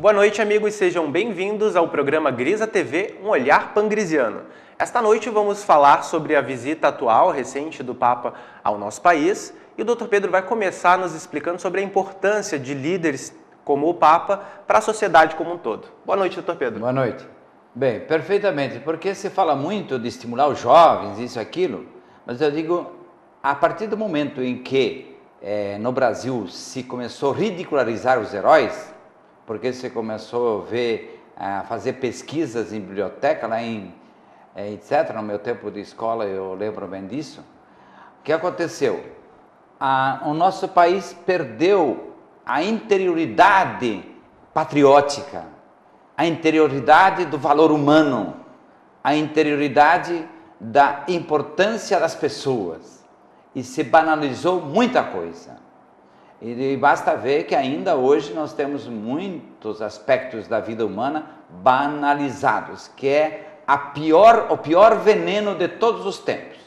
Boa noite, amigos, sejam bem-vindos ao programa Grisa TV, um olhar pangrisiano. Esta noite vamos falar sobre a visita atual, recente, do Papa ao nosso país, e o Dr. Pedro vai começar nos explicando sobre a importância de líderes como o Papa para a sociedade como um todo. Boa noite, Dr. Pedro. Boa noite. Bem, perfeitamente, porque se fala muito de estimular os jovens, isso e aquilo, mas eu digo, a partir do momento em que no Brasil se começou a ridicularizar os heróis, porque se começou a fazer pesquisas em biblioteca, lá em etc., no meu tempo de escola eu lembro bem disso, o que aconteceu? O nosso país perdeu a interioridade patriótica, a interioridade do valor humano, a interioridade da importância das pessoas, e se banalizou muita coisa. E basta ver que ainda hoje nós temos muitos aspectos da vida humana banalizados, que é o pior veneno de todos os tempos.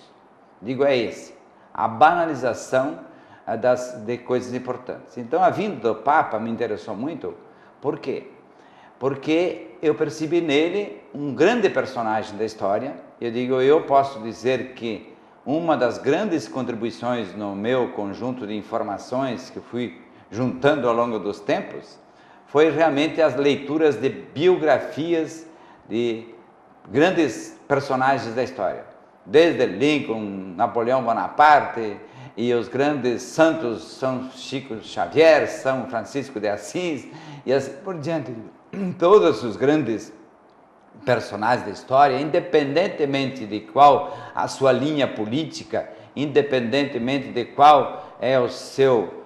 Digo, é esse, a banalização de coisas importantes. Então a vinda do Papa me interessou muito. Por quê? Porque eu percebi nele um grande personagem da história. Eu posso dizer que uma das grandes contribuições no meu conjunto de informações que fui juntando ao longo dos tempos foi realmente as leituras de biografias de grandes personagens da história, desde Lincoln, Napoleão Bonaparte e os grandes santos, São Chico Xavier, São Francisco de Assis e assim por diante. Todos os grandes personagens da história, independentemente de qual a sua linha política, independentemente de qual é o seu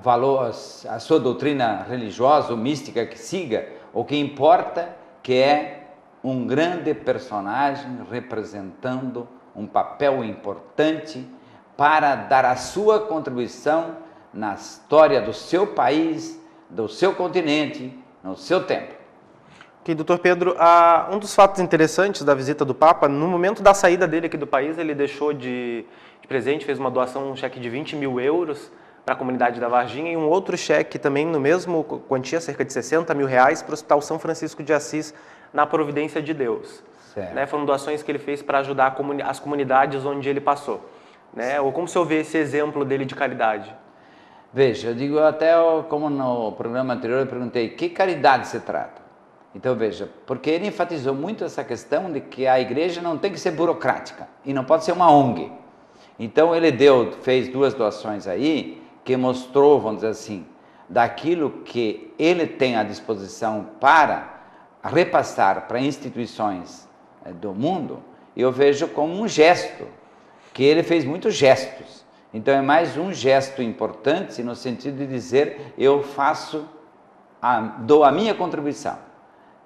valor, a sua doutrina religiosa ou mística que siga, o que importa que é um grande personagem representando um papel importante para dar a sua contribuição na história do seu país, do seu continente, no seu tempo. Ok, doutor Pedro, um dos fatos interessantes da visita do Papa, no momento da saída dele aqui do país, ele deixou de presente, fez uma doação, um cheque de 20 mil euros para a comunidade da Varginha e um outro cheque também no mesmo quantia, cerca de 60 mil reais, para o Hospital São Francisco de Assis, na Providência de Deus. Né, foram doações que ele fez para ajudar as comunidades onde ele passou. Né? Ou como o senhor vê esse exemplo dele de caridade? Veja, eu digo até como no programa anterior eu perguntei, que caridade se trata? Então veja, porque ele enfatizou muito essa questão de que a igreja não tem que ser burocrática e não pode ser uma ONG. Então ele fez duas doações aí que mostrou, vamos dizer assim, daquilo que ele tem à disposição para repassar para instituições do mundo, eu vejo como um gesto, que ele fez muitos gestos. Então é mais um gesto importante no sentido de dizer, eu dou a minha contribuição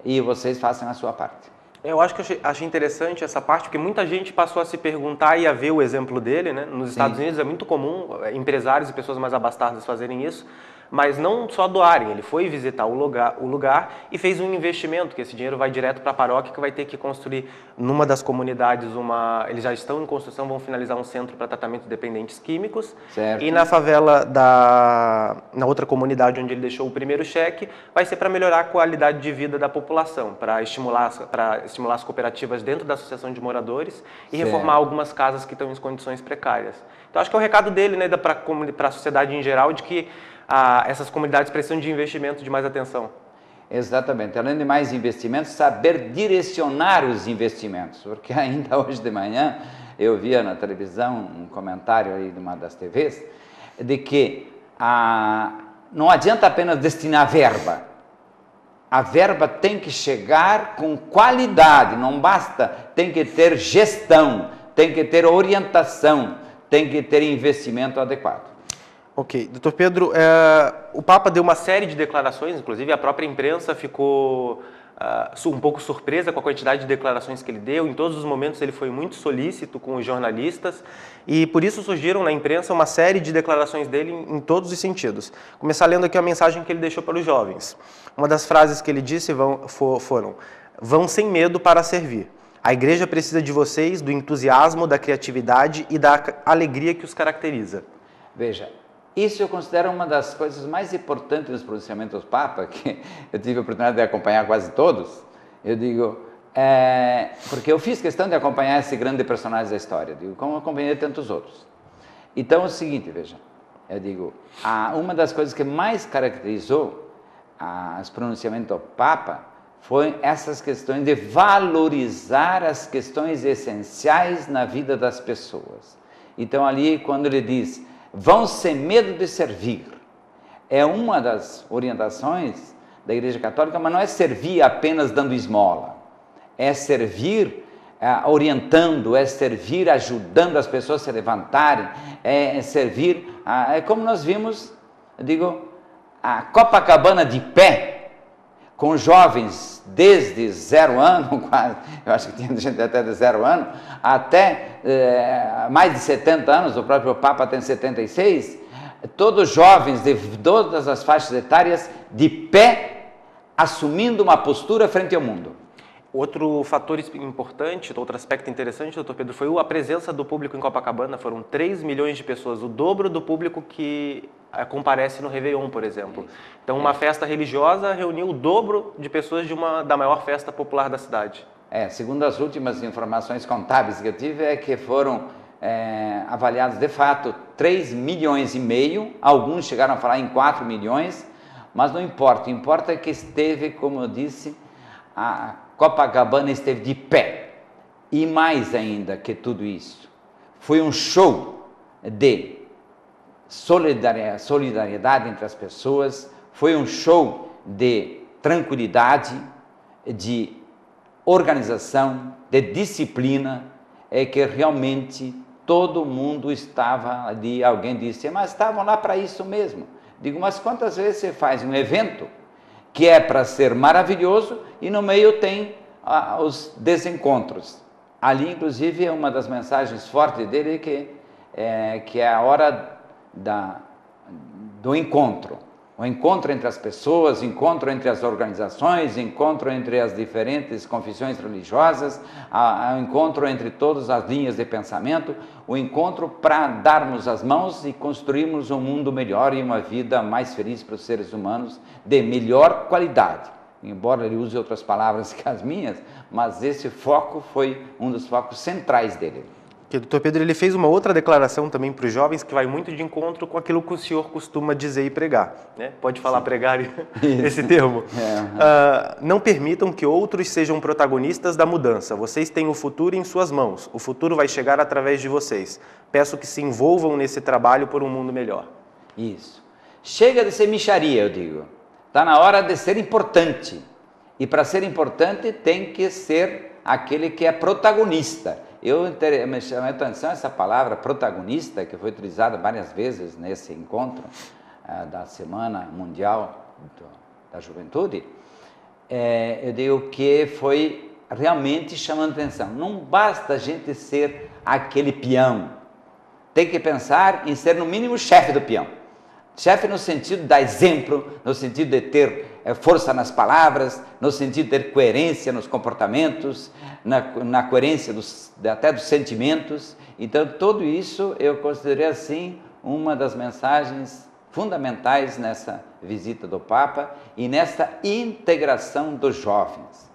e vocês façam a sua parte. Eu acho que achei interessante essa parte, porque muita gente passou a se perguntar e a ver o exemplo dele, né? Nos Estados Unidos é muito comum empresários e pessoas mais abastadas fazerem isso, mas não só doarem, ele foi visitar o lugar e fez um investimento, que esse dinheiro vai direto para a paróquia, que vai ter que construir numa das comunidades eles já estão em construção, vão finalizar um centro para tratamento de dependentes químicos. Certo. E na favela na outra comunidade onde ele deixou o primeiro cheque, vai ser para melhorar a qualidade de vida da população, para estimular as cooperativas dentro da associação de moradores e reformar algumas casas que estão em condições precárias. Então acho que é o recado dele, né, para a sociedade em geral, de que essas comunidades precisam de investimento, de mais atenção. Exatamente. Além de mais investimentos, saber direcionar os investimentos. Porque ainda hoje de manhã eu via na televisão um comentário aí de uma das TVs de que não adianta apenas destinar verba. A verba tem que chegar com qualidade, não basta, tem que ter gestão, tem que ter orientação, tem que ter investimento adequado. Ok. Doutor Pedro, o Papa deu uma série de declarações, inclusive a própria imprensa ficou um pouco surpresa com a quantidade de declarações que ele deu. Em todos os momentos ele foi muito solícito com os jornalistas e por isso surgiram na imprensa uma série de declarações dele em todos os sentidos. Começar lendo aqui a mensagem que ele deixou para os jovens. Uma das frases que ele disse foram: "Vão sem medo para servir. A igreja precisa de vocês, do entusiasmo, da criatividade e da alegria que os caracteriza." Veja, Isso eu considero uma das coisas mais importantes nos pronunciamentos do Papa, que eu tive a oportunidade de acompanhar quase todos. Eu digo, porque eu fiz questão de acompanhar esse grande personagem da história, digo, como acompanhei tantos outros. Então é o seguinte, veja, eu digo, uma das coisas que mais caracterizou os pronunciamentos do Papa foi essas questões de valorizar as questões essenciais na vida das pessoas. Então ali, quando ele diz, vão sem medo de servir, é uma das orientações da Igreja Católica, mas não é servir apenas dando esmola, é servir orientando, é servir ajudando as pessoas a se levantarem, é servir, é como nós vimos, eu digo, a Copacabana de pé, com jovens desde 0 ano, quase, eu acho que tinha gente até de 0 ano, até mais de 70 anos, o próprio Papa tem 76, todos jovens de todas as faixas etárias de pé, assumindo uma postura frente ao mundo. Outro fator importante, outro aspecto interessante, doutor Pedro, foi a presença do público em Copacabana. Foram 3 milhões de pessoas, o dobro do público que comparece no Réveillon, por exemplo. Então, uma festa religiosa reuniu o dobro de pessoas da maior festa popular da cidade. Segundo as últimas informações contábeis que eu tive, é que foram avaliados, de fato, 3 milhões e meio, alguns chegaram a falar em 4 milhões, mas não importa, o importante é que esteve, como eu disse, a Copacabana esteve de pé, e mais ainda que tudo isso, foi um show de solidariedade entre as pessoas, foi um show de tranquilidade, de organização, de disciplina, que realmente todo mundo estava ali. Alguém disse, mas estavam lá para isso mesmo. Digo, mas quantas vezes você faz um evento que é para ser maravilhoso e no meio tem os desencontros? Ali, inclusive, é uma das mensagens fortes dele que é a hora do encontro. O encontro entre as pessoas, o encontro entre as organizações, o encontro entre as diferentes confissões religiosas, o encontro entre todas as linhas de pensamento, o encontro para darmos as mãos e construirmos um mundo melhor e uma vida mais feliz para os seres humanos, de melhor qualidade. Embora ele use outras palavras que as minhas, mas esse foco foi um dos focos centrais dele. O doutor Pedro, ele fez uma outra declaração também para os jovens que vai muito de encontro com aquilo que o senhor costuma dizer e pregar, né? Pode falar pregar esse termo? Não permitam que outros sejam protagonistas da mudança. Vocês têm o futuro em suas mãos. O futuro vai chegar através de vocês. Peço que se envolvam nesse trabalho por um mundo melhor. Isso. Chega de ser mixaria, eu digo. Está na hora de ser importante. E para ser importante tem que ser aquele que é protagonista. Me chamou a atenção essa palavra protagonista, que foi utilizada várias vezes nesse encontro da Semana Mundial da Juventude. Eu digo que foi realmente chamando atenção. Não basta a gente ser aquele peão. Tem que pensar em ser, no mínimo, chefe do peão. Chefe no sentido de dar exemplo, no sentido de ter força nas palavras, no sentido de ter coerência nos comportamentos, na coerência até dos sentimentos. Então, tudo isso eu considerei assim uma das mensagens fundamentais nessa visita do Papa e nessa integração dos jovens.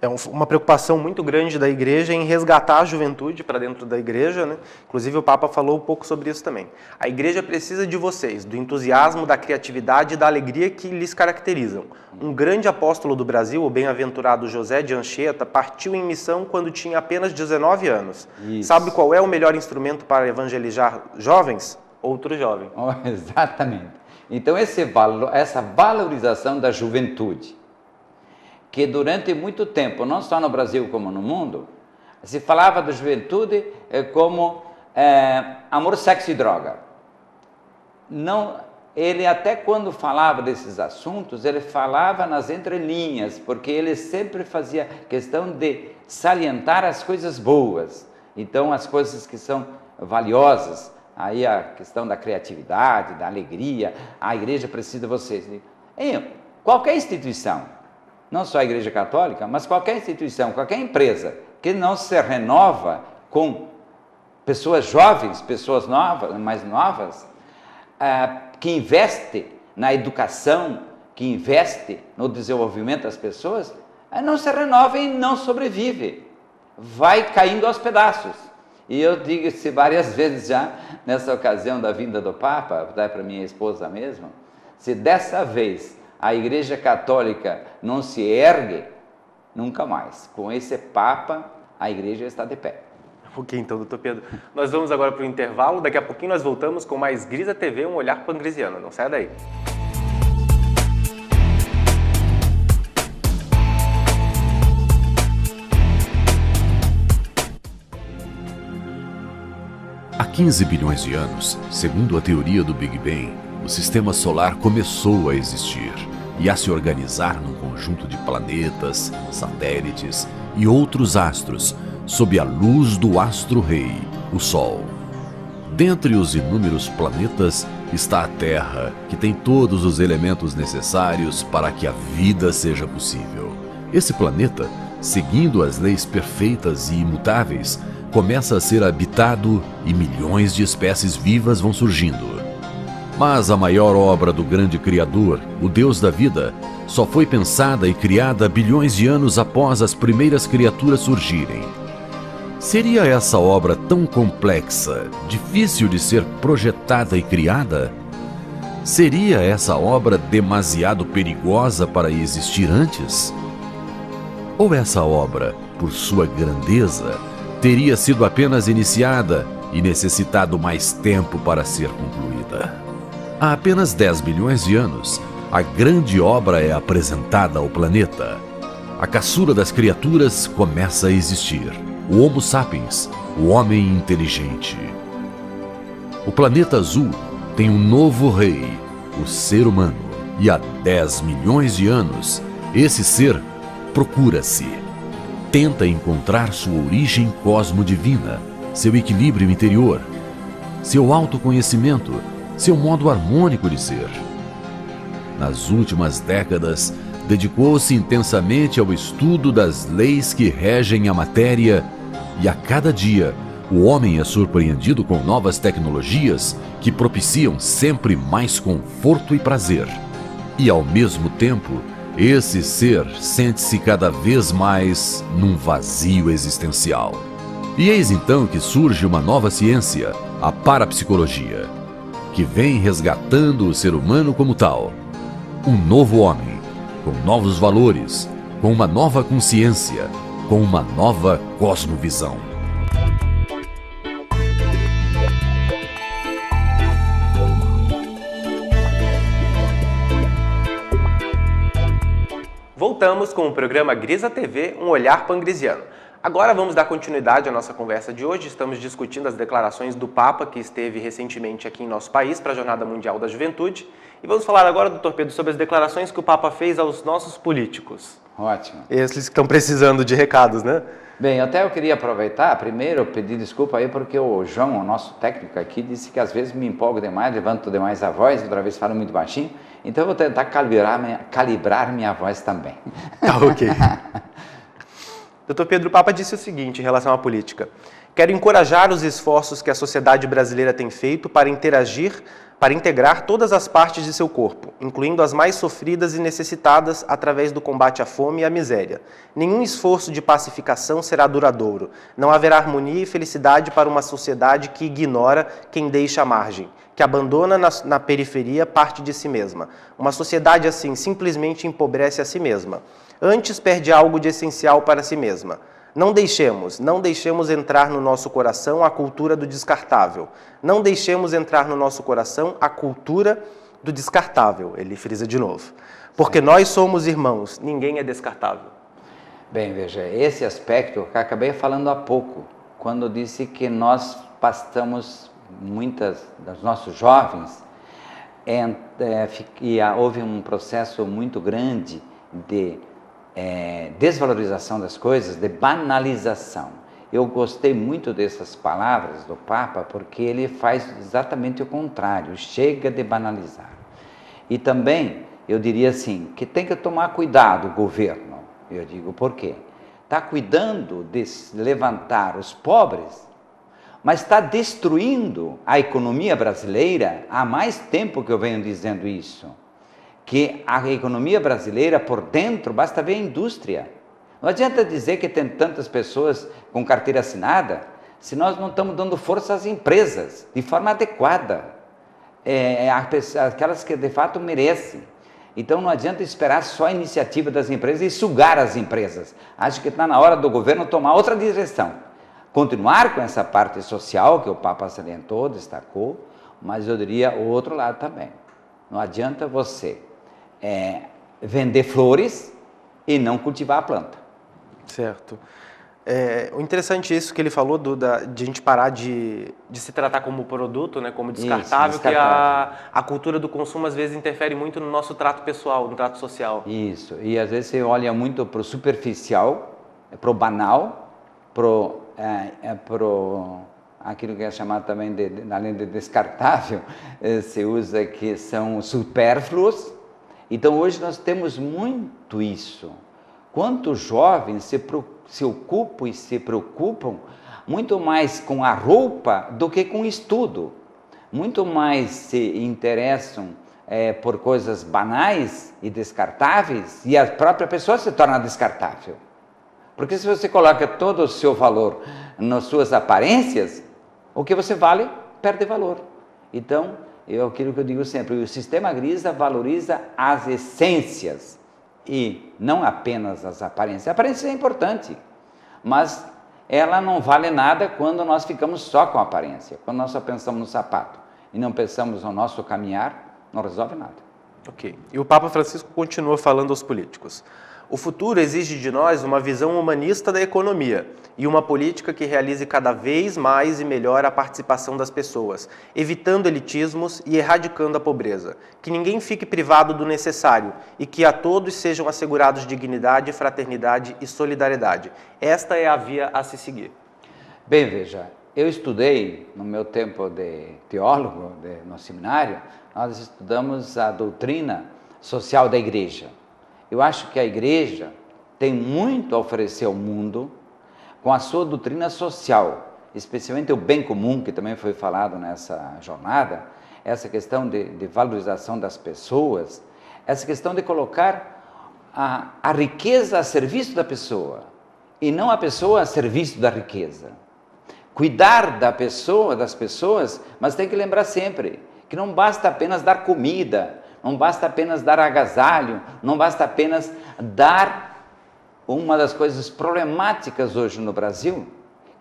É uma preocupação muito grande da igreja em resgatar a juventude para dentro da igreja, né? Inclusive o Papa falou um pouco sobre isso também. A igreja precisa de vocês, do entusiasmo, da criatividade e da alegria que lhes caracterizam. Um grande apóstolo do Brasil, o bem-aventurado José de Anchieta, partiu em missão quando tinha apenas 19 anos. Isso. Sabe qual é o melhor instrumento para evangelizar jovens? Outro jovem. Exatamente. Então essa valorização da juventude, que durante muito tempo, não só no Brasil como no mundo, se falava da juventude como amor, sexo e droga. Não, ele até quando falava desses assuntos, ele falava nas entrelinhas, porque ele sempre fazia questão de salientar as coisas boas. Então, as coisas que são valiosas, aí a questão da criatividade, da alegria, a igreja precisa de vocês. Qualquer instituição, não só a Igreja Católica, mas qualquer instituição, qualquer empresa que não se renova com pessoas jovens, pessoas novas, mais novas, que investe na educação, que investe no desenvolvimento das pessoas, não se renova e não sobrevive. Vai caindo aos pedaços. E eu digo-se várias vezes já, nessa ocasião da vinda do Papa, para minha esposa mesmo, se dessa vez a Igreja Católica não se ergue, nunca mais. Com esse Papa, a Igreja está de pé. Ok, então, doutor Pedro. Nós vamos agora para o intervalo. Daqui a pouquinho nós voltamos com mais Grisa TV, um olhar pangrisiano. Não saia daí. Há 15 bilhões de anos, segundo a teoria do Big Bang, o sistema solar começou a existir e a se organizar num conjunto de planetas, satélites e outros astros, sob a luz do astro-rei, o Sol. Dentre os inúmeros planetas está a Terra, que tem todos os elementos necessários para que a vida seja possível. Esse planeta, seguindo as leis perfeitas e imutáveis, começa a ser habitado e milhões de espécies vivas vão surgindo. Mas a maior obra do grande Criador, o Deus da vida, só foi pensada e criada bilhões de anos após as primeiras criaturas surgirem. Seria essa obra tão complexa, difícil de ser projetada e criada? Seria essa obra demasiado perigosa para existir antes? Ou essa obra, por sua grandeza, teria sido apenas iniciada e necessitado mais tempo para ser concluída? Há apenas 10 bilhões de anos, a grande obra é apresentada ao planeta. A caçula das criaturas começa a existir. O Homo sapiens, o homem inteligente. O planeta azul tem um novo rei, o ser humano. E há 10 milhões de anos, esse ser procura-se. Tenta encontrar sua origem cosmodivina, seu equilíbrio interior, seu autoconhecimento, seu modo harmônico de ser. Nas últimas décadas, dedicou-se intensamente ao estudo das leis que regem a matéria e a cada dia o homem é surpreendido com novas tecnologias que propiciam sempre mais conforto e prazer. E ao mesmo tempo, esse ser sente-se cada vez mais num vazio existencial. E eis então que surge uma nova ciência, a parapsicologia, que vem resgatando o ser humano como tal. Um novo homem, com novos valores, com uma nova consciência, com uma nova cosmovisão. Voltamos com o programa Grisa TV, um olhar pangrisiano. Agora vamos dar continuidade à nossa conversa de hoje. Estamos discutindo as declarações do Papa, que esteve recentemente aqui em nosso país para a Jornada Mundial da Juventude. E vamos falar agora, doutor Pedro, sobre as declarações que o Papa fez aos nossos políticos. Ótimo. Esses que estão precisando de recados, né? Bem, até eu queria aproveitar, primeiro pedir desculpa aí, porque o João, o nosso técnico aqui, disse que às vezes me empolgo demais, levanto demais a voz, outra vez falo muito baixinho, então eu vou tentar calibrar minha voz também. Tá, ok. Doutor Pedro, o Papa disse o seguinte em relação à política: quero encorajar os esforços que a sociedade brasileira tem feito para integrar todas as partes de seu corpo, incluindo as mais sofridas e necessitadas através do combate à fome e à miséria. Nenhum esforço de pacificação será duradouro. Não haverá harmonia e felicidade para uma sociedade que ignora quem deixa à margem, que abandona na periferia parte de si mesma. Uma sociedade assim simplesmente empobrece a si mesma. Antes perde algo de essencial para si mesma. Não deixemos entrar no nosso coração a cultura do descartável. Não deixemos entrar no nosso coração a cultura do descartável, ele frisa de novo. Porque nós somos irmãos, ninguém é descartável. Bem, veja, esse aspecto que eu acabei falando há pouco, quando disse que nós passamos, muitas dos nossos jovens, houve um processo muito grande de desvalorização das coisas, de banalização. Eu gostei muito dessas palavras do Papa, porque ele faz exatamente o contrário, chega de banalizar. E também, eu diria assim, que tem que tomar cuidado o governo. Eu digo, por quê? Está cuidando de levantar os pobres mas está destruindo a economia brasileira há mais tempo que eu venho dizendo isso. Que a economia brasileira por dentro, basta ver a indústria. Não adianta dizer que tem tantas pessoas com carteira assinada, se nós não estamos dando força às empresas, de forma adequada, aquelas que de fato merecem. Então não adianta esperar só a iniciativa das empresas e sugar as empresas. Acho que está na hora do governo tomar outra direção. Continuar com essa parte social que o Papa salientou, destacou, mas eu diria o outro lado também. Não adianta você vender flores e não cultivar a planta. Certo. O interessante é isso que ele falou de a gente parar de se tratar como produto, né, como descartável, que a cultura do consumo às vezes interfere muito no nosso trato pessoal, no trato social. Isso, e às vezes você olha muito para o superficial, para o banal, aquilo que é chamado também, além de descartável, se usa que são supérfluos. Então hoje nós temos muito isso. Quantos jovens se ocupam e se preocupam muito mais com a roupa do que com o estudo, muito mais se interessam por coisas banais e descartáveis, e a própria pessoa se torna descartável. Porque se você coloca todo o seu valor nas suas aparências, o que você vale perde valor. Então, aquilo que eu digo sempre, o sistema Grisa valoriza as essências e não apenas as aparências. A aparência é importante, mas ela não vale nada quando nós ficamos só com a aparência, quando nós só pensamos no sapato e não pensamos no nosso caminhar, não resolve nada. Ok. E o Papa Francisco continua falando aos políticos. O futuro exige de nós uma visão humanista da economia e uma política que realize cada vez mais e melhor a participação das pessoas, evitando elitismos e erradicando a pobreza. Que ninguém fique privado do necessário e que a todos sejam assegurados dignidade, fraternidade e solidariedade. Esta é a via a se seguir. Bem, veja, eu estudei, no meu tempo de teólogo, no seminário, nós estudamos a doutrina social da igreja. Eu acho que a igreja tem muito a oferecer ao mundo com a sua doutrina social, especialmente o bem comum, que também foi falado nessa jornada, essa questão de valorização das pessoas, essa questão de colocar a riqueza a serviço da pessoa e não a pessoa a serviço da riqueza. Cuidar da pessoa, das pessoas, mas tem que lembrar sempre que não basta apenas dar comida, não basta apenas dar agasalho, não basta apenas dar uma das coisas problemáticas hoje no Brasil,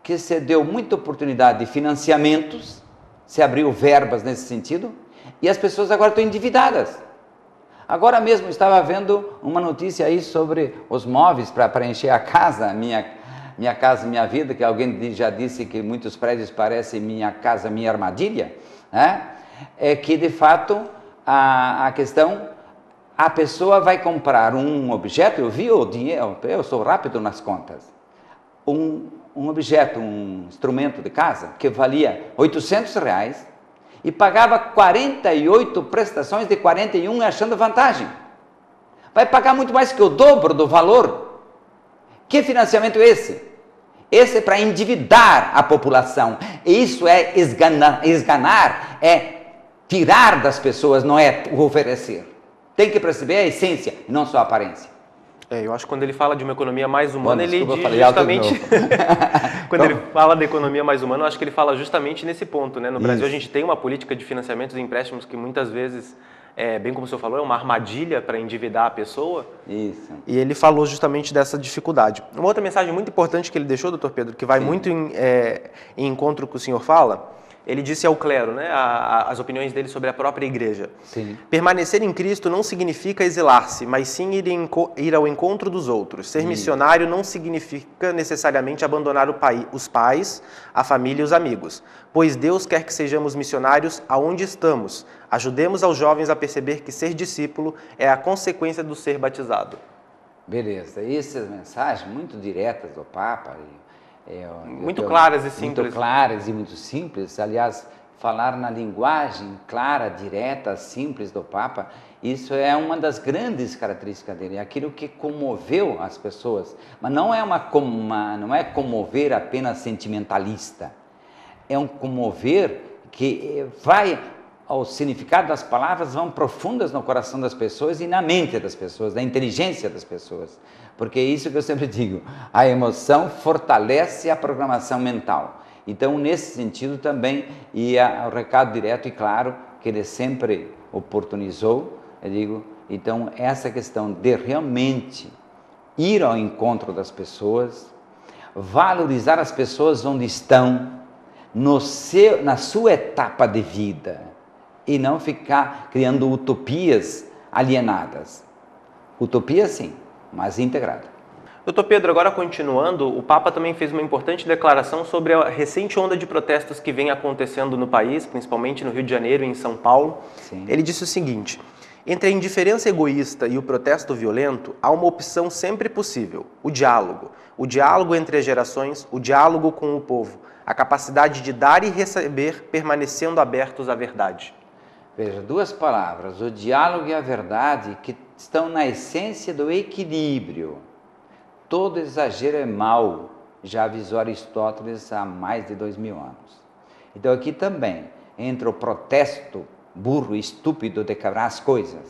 que se deu muita oportunidade de financiamentos, se abriu verbas nesse sentido, e as pessoas agora estão endividadas. Agora mesmo estava vendo uma notícia aí sobre os móveis para preencher a casa, minha casa, minha vida, que alguém já disse que muitos prédios parecem minha casa, minha armadilha, né? É que de fato a questão, a pessoa vai comprar um objeto, eu vi o dinheiro, eu sou rápido nas contas, um objeto, um instrumento de casa, que valia R$800 e pagava 48 prestações de 41 achando vantagem. Vai pagar muito mais que o dobro do valor. Que financiamento é esse? Esse é para endividar a população. Isso é esganar, é tirar das pessoas, não é oferecer. Tem que perceber a essência, e não só a aparência. Eu acho que quando ele fala de uma economia mais humana, ele diz falei justamente... Quando ele fala da economia mais humana, eu acho que ele fala justamente nesse ponto, né? No Brasil, a gente tem uma política de financiamentos e empréstimos que muitas vezes, bem como o senhor falou, é uma armadilha para endividar a pessoa. Isso. E ele falou justamente dessa dificuldade. Uma outra mensagem muito importante que ele deixou, doutor Pedro, que vai muito em encontro com o senhor fala... Ele disse ao clero, né, as opiniões dele sobre a própria igreja. Sim. Permanecer em Cristo não significa exilar-se, mas sim ir ao encontro dos outros. Ser missionário não significa necessariamente abandonar os pais, a família e os amigos, pois Deus quer que sejamos missionários aonde estamos. Ajudemos aos jovens a perceber que ser discípulo é a consequência do ser batizado. Beleza, essas mensagens muito diretas do Papa, muito claras e simples. Muito claras e muito simples. Aliás, falar na linguagem clara, direta, simples do Papa, isso é uma das grandes características dele, é aquilo que comoveu as pessoas. Mas não é comover apenas sentimentalista. é um comover que vai, o significado das palavras vão profundas no coração das pessoas e na mente das pessoas, na inteligência das pessoas. Porque é isso que eu sempre digo, a emoção fortalece a programação mental. Então, nesse sentido também, e o recado direto e claro, que ele sempre oportunizou, eu digo, então essa questão de realmente ir ao encontro das pessoas, valorizar as pessoas onde estão, na sua etapa de vida, e não ficar criando utopias alienadas. Utopia sim, mas integrada. Doutor Pedro, agora continuando, o Papa também fez uma importante declaração sobre a recente onda de protestos que vem acontecendo no país, principalmente no Rio de Janeiro e em São Paulo. Sim. Ele disse o seguinte: entre a indiferença egoísta e o protesto violento, há uma opção sempre possível, o diálogo. O diálogo entre as gerações, o diálogo com o povo, a capacidade de dar e receber, permanecendo abertos à verdade. Veja, duas palavras, o diálogo e a verdade, que estão na essência do equilíbrio. Todo exagero é mau, já avisou Aristóteles há mais de 2000 anos. Então aqui também, entre o protesto burro e estúpido de quebrar as coisas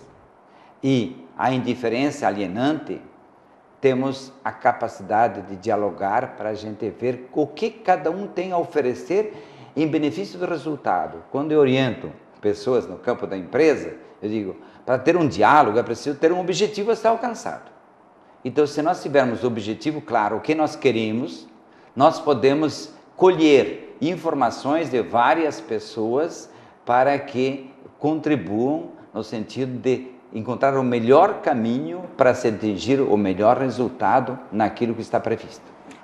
e a indiferença alienante, temos a capacidade de dialogar para a gente ver o que cada um tem a oferecer em benefício do resultado. Quando eu oriento pessoas no campo da empresa, eu digo, para ter um diálogo é preciso ter um objetivo a ser alcançado. Então, se nós tivermos o objetivo claro, o que nós queremos, nós podemos colher informações de várias pessoas para que contribuam no sentido de encontrar o melhor caminho para se atingir o melhor resultado naquilo que está previsto.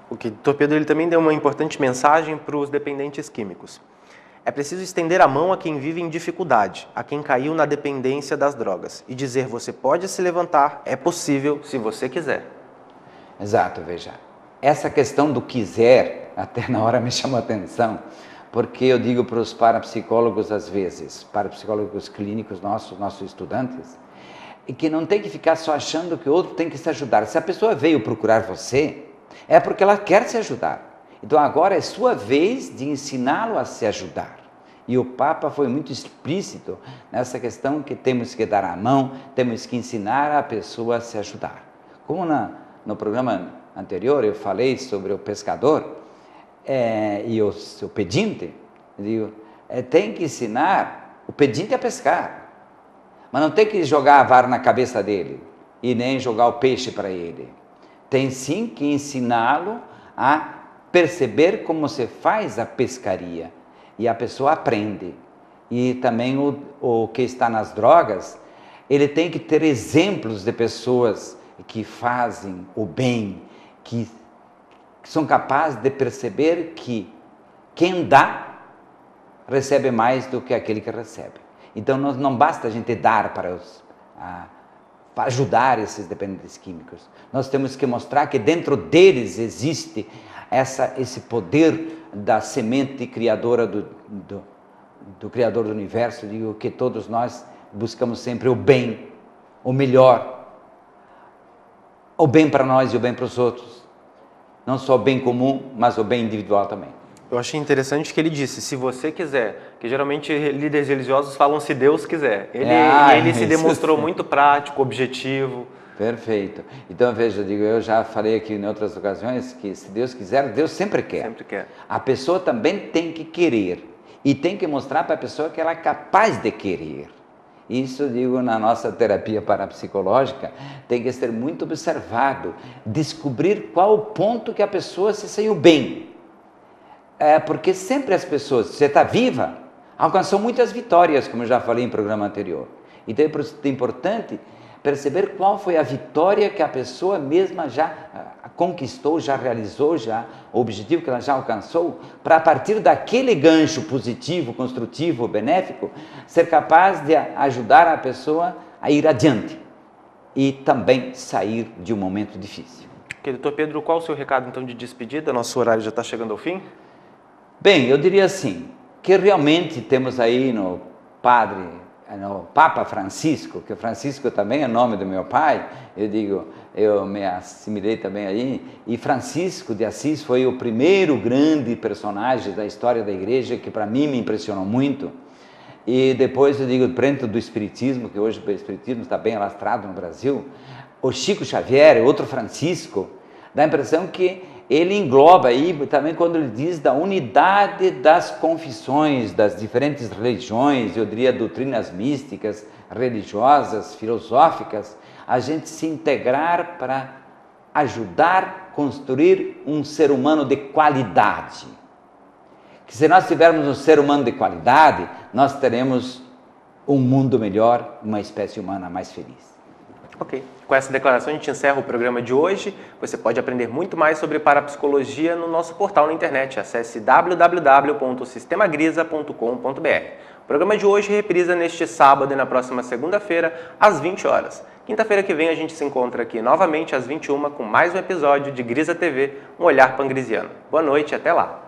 O Dr. Pedro ele também deu uma importante mensagem para os dependentes químicos. É preciso estender a mão a quem vive em dificuldade, a quem caiu na dependência das drogas, e dizer: você pode se levantar, é possível, se você quiser. Exato, veja. Essa questão do quiser, até na hora me chamou a atenção, porque eu digo para os parapsicólogos às vezes, parapsicólogos clínicos nossos estudantes, e que não tem que ficar só achando que o outro tem que se ajudar. Se a pessoa veio procurar você, é porque ela quer se ajudar. Então agora é sua vez de ensiná-lo a se ajudar. E o Papa foi muito explícito nessa questão que temos que dar a mão, temos que ensinar a pessoa a se ajudar. Como no programa anterior eu falei sobre o pescador e o seu pedinte, eu digo, tem que ensinar o pedinte a pescar, mas não tem que jogar a vara na cabeça dele e nem jogar o peixe para ele. Tem sim que ensiná-lo a perceber como se faz a pescaria, e a pessoa aprende. E também o que está nas drogas, ele tem que ter exemplos de pessoas que fazem o bem, que são capazes de perceber que quem dá, recebe mais do que aquele que recebe. Então não basta a gente dar para ajudar esses dependentes químicos. Nós temos que mostrar que dentro deles existe esse poder da semente criadora do Criador do Universo. Digo que todos nós buscamos sempre o bem, o melhor, o bem para nós e o bem para os outros. Não só o bem comum, mas o bem individual também. Eu achei interessante que ele disse, se você quiser, que geralmente líderes religiosos falam se Deus quiser. Ele se demonstrou muito prático, objetivo. Perfeito. Então, veja, eu já falei aqui em outras ocasiões que se Deus quiser, Deus sempre quer. Sempre quer. A pessoa também tem que querer e tem que mostrar para a pessoa que ela é capaz de querer. Isso, na nossa terapia parapsicológica, tem que ser muito observado, descobrir qual o ponto que a pessoa se saiu bem. Porque sempre as pessoas, se você está viva, alcançou muitas vitórias, como eu já falei em programa anterior. Então é importante perceber qual foi a vitória que a pessoa mesma já conquistou, já realizou, o objetivo que ela já alcançou, para a partir daquele gancho positivo, construtivo, benéfico, ser capaz de ajudar a pessoa a ir adiante e também sair de um momento difícil. Doutor Pedro, qual o seu recado então de despedida? Nosso horário já está chegando ao fim. Bem, eu diria assim, que realmente temos aí no Padre no Papa Francisco, que Francisco também é nome do meu pai, eu me assimilei também aí, e Francisco de Assis foi o primeiro grande personagem da história da igreja, que para mim me impressionou muito. E depois eu digo, dentro do Espiritismo, que hoje o Espiritismo está bem alastrado no Brasil, o Chico Xavier, outro Francisco, dá a impressão que ele engloba aí também quando ele diz da unidade das confissões, das diferentes religiões, eu diria doutrinas místicas, religiosas, filosóficas, a gente se integrar para ajudar a construir um ser humano de qualidade. Que se nós tivermos um ser humano de qualidade, nós teremos um mundo melhor, uma espécie humana mais feliz. Ok. Com essa declaração a gente encerra o programa de hoje. Você pode aprender muito mais sobre parapsicologia no nosso portal na internet. Acesse www.sistemagrisa.com.br. O programa de hoje reprisa neste sábado e na próxima segunda-feira, às 20 horas. Quinta-feira que vem a gente se encontra aqui novamente às 21 com mais um episódio de Grisa TV, um olhar pangrisiano. Boa noite e até lá!